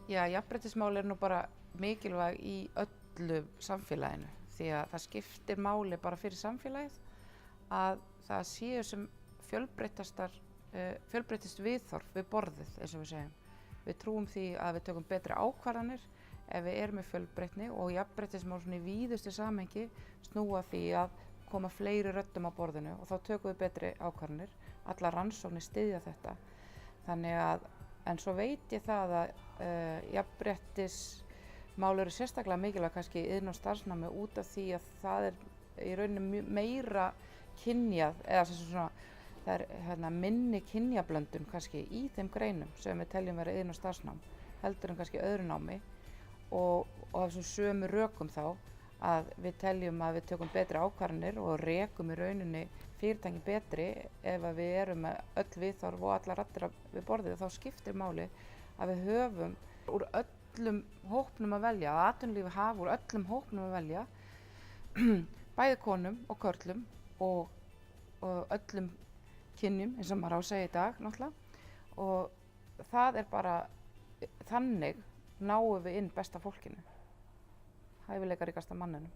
Já, jafnréttismál nú bara mikilvæg í öllu samfélaginu því að það skiptir máli bara fyrir samfélagið að það séu sem fjölbreyttist viðhorf við borðið eins og við segjum. Við trúum því að við tökum betri ákvarðanir ef við erum með fjölbreytni og jafnréttismál svona í víðustu samhengi snúa því að koma fleiri röddum á borðinu og þá tökum við betri ákvarðanir. Allar rannsóknir styðja þetta. Þannig að, en svo veit ég það að jafnréttismál eru sérstaklega mikilvæg kannski í iðn- og starfsnámi út af því að það í rauninni meira kynjað, eða svona, það minni kynjablöndun kannski í þeim greinum sem við teljum vera iðn- og starfsnám heldur en kannski öðru námi og af þessum sömu rökum þá að við teljum að við tökum betri ákvarðanir og rekum í rauninni fyrirtæki betri ef að við erum með öll viðhorf og allar raddir við borðið þá skiptir máli að við höfum úr öllum hópnum að velja, að atvinnulífið hafi úr öllum hópnum að velja bæði konum og körlum og öllum kynjum eins og maður á að segja í dag náttúrulega og það bara þannig náum við inn besta fólkinu, hæfileikaríkasta manninum.